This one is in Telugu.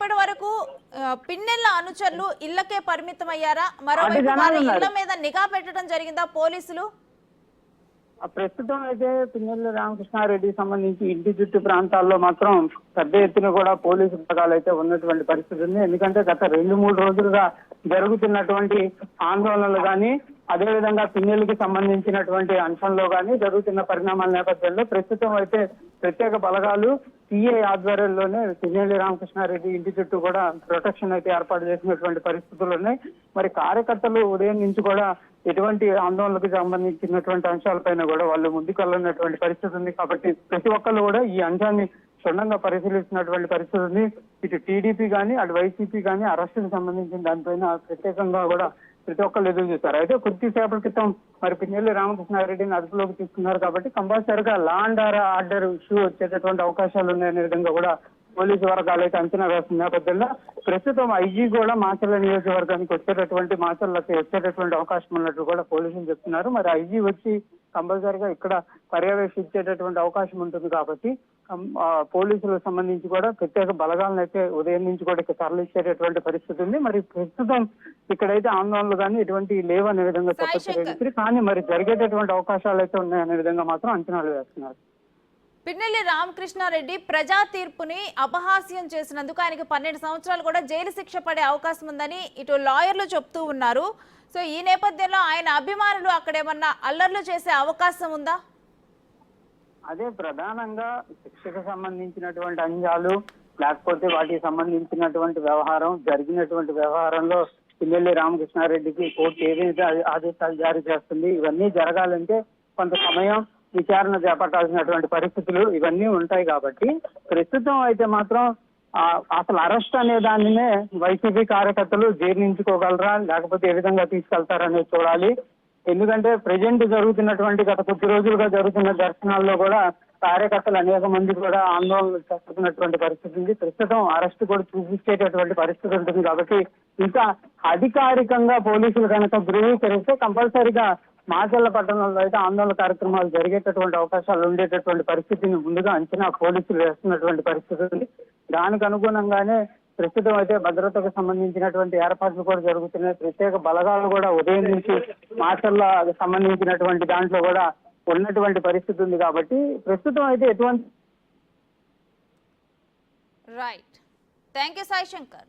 ఇప్పటి వరకు పిన్నెల్ల అనుచరులు ఇళ్లకే పరిమితం అయ్యారా? మరోవైపు వారి ఇళ్ల మీద నిఘా పెట్టడం జరిగిందా పోలీసులు? ప్రస్తుతం అయితే పిన్నెల్లి రామకృష్ణారెడ్డికి సంబంధించి ఇంటి చుట్టూ ప్రాంతాల్లో మాత్రం పెద్ద ఎత్తున కూడా పోలీసు బలగాలు అయితే ఉన్నటువంటి పరిస్థితి ఉంది. ఎందుకంటే గత 2-3 రోజులుగా జరుగుతున్నటువంటి ఆందోళనలు కానీ, అదేవిధంగా పిన్నెల్లికి సంబంధించినటువంటి అంశంలో కానీ జరుగుతున్న పరిణామాల నేపథ్యంలో ప్రస్తుతం అయితే ప్రత్యేక బలగాలు సిఐ ఆధ్వర్యంలోనే పిన్నెల్లి రామకృష్ణారెడ్డి ఇంటి చుట్టూ కూడా ప్రొటెక్షన్ అయితే ఏర్పాటు చేసినటువంటి పరిస్థితులు ఉన్నాయి. మరి కార్యకర్తలు ఉదయం నుంచి కూడా ఎటువంటి ఆందోళనకు సంబంధించినటువంటి అంశాలపైన కూడా వాళ్ళు ముందుకెళ్ళినటువంటి పరిస్థితి ఉంది. కాబట్టి ప్రతి ఒక్కళ్ళు కూడా ఈ అంశాన్ని క్షుణ్ణంగా పరిశీలిస్తున్నటువంటి పరిస్థితి ఉంది. ఇటు టీడీపీ కానీ అటు వైసీపీ కానీ అరెస్టుకు సంబంధించిన దానిపైన ప్రత్యేకంగా కూడా ప్రతి ఒక్కళ్ళు ఎదురు చూస్తారు. అయితే కొద్దిసేపటి క్రితం మరి పిన్నెల్లి రామకృష్ణారెడ్డిని అదుపులోకి తీసుకున్నారు కాబట్టి కంపల్సరిగా లా అండ్ ఆర్డర్ ఇష్యూ వచ్చేటటువంటి అవకాశాలు ఉన్నాయనే విధంగా కూడా పోలీసు వర్గాలు అయితే అంచనా వేస్తున్న నేపథ్యంలో ప్రస్తుతం ఐజీ కూడా మాచర్ల నియోజకవర్గానికి వచ్చేటటువంటి అవకాశం ఉన్నట్టు కూడా పోలీసులు చెప్తున్నారు. మరి ఐజీ వచ్చి కంపల్సరిగా ఇక్కడ పర్యవేక్షించేటటువంటి అవకాశం ఉంటుంది కాబట్టి పోలీసులకు సంబంధించి కూడా ప్రత్యేక బలగాలను అయితే ఉదయం నుంచి కూడా ఇక్కడ తరలించేటటువంటి పరిస్థితి ఉంది. మరి ప్రస్తుతం ఇక్కడైతే ఆందోళనలు కానీ ఎటువంటి లేవనే విధంగా చెప్పలేదు. కానీ మరి జరిగేటటువంటి అవకాశాలు అయితే ఉన్నాయనే విధంగా మాత్రం అంచనాలు వేస్తున్నారు. పిన్నెల్లి రామకృష్ణారెడ్డి ప్రజా తీర్పుని అపహాస్యం చేసినందుకు ఆయనకి 12 సంవత్సరాలు కూడా జైలు శిక్ష పడే అవకాశం ఉందని ఇటు లాయర్లు చెప్తూ ఉన్నారు. సో ఈ నేపథ్యంలో ఆయన అభిమానులు అక్కడేమన్నా అల్లర్లు చేసే అవకాశం ఉందా? అదే ప్రధానంగా శిక్షకు సంబంధించినటువంటి అంశాలు, లేకపోతే వాటికి సంబంధించినటువంటి వ్యవహారం, జరిగినటువంటి వ్యవహారంలో పిన్నెల్లి రామకృష్ణారెడ్డికి కోర్టు ఏదైతే ఆదేశాలు జారీ చేస్తుంది, ఇవన్నీ జరగాలంటే కొంత సమయం విచారణ చేపట్టాల్సినటువంటి పరిస్థితులు ఇవన్నీ ఉంటాయి. కాబట్టి ప్రస్తుతం అయితే మాత్రం అసలు అరెస్ట్ అనే దానినే వైసీపీ కార్యకర్తలు జీర్ణించుకోగలరా, లేకపోతే ఏ విధంగా తీసుకెళ్తారనేది చూడాలి. ఎందుకంటే ప్రజెంట్ జరుగుతున్నటువంటి గత కొద్ది రోజులుగా జరుగుతున్న దర్శనాల్లో కూడా కార్యకర్తలు అనేక మంది కూడా ఆందోళన చేస్తున్నటువంటి పరిస్థితి ఉంది. ప్రస్తుతం అరెస్ట్ కూడా చూపించేటటువంటి పరిస్థితి ఉంటుంది. కాబట్టి ఇంకా అధికారికంగా పోలీసులు కనుక ధృవీకరిస్తే కంపల్సరిగా మాచర్ల పట్టణంలో అయితే ఆందోళన కార్యక్రమాలు జరిగేటటువంటి అవకాశాలు ఉండేటటువంటి పరిస్థితిని ముందుగా అంచనా పోలీసులు వేస్తున్నటువంటి పరిస్థితి ఉంది. దానికి అనుగుణంగానే ప్రస్తుతం అయితే భద్రతకు సంబంధించినటువంటి ఏర్పాట్లు కూడా జరుగుతున్నాయి. ప్రత్యేక బలగాలు కూడా ఉదయం నుంచి మాచర్ల సంబంధించినటువంటి దాంట్లో కూడా ఉన్నటువంటి పరిస్థితి ఉంది. కాబట్టి ప్రస్తుతం అయితే ఎటువంటి right. Thank you Sai Shankar.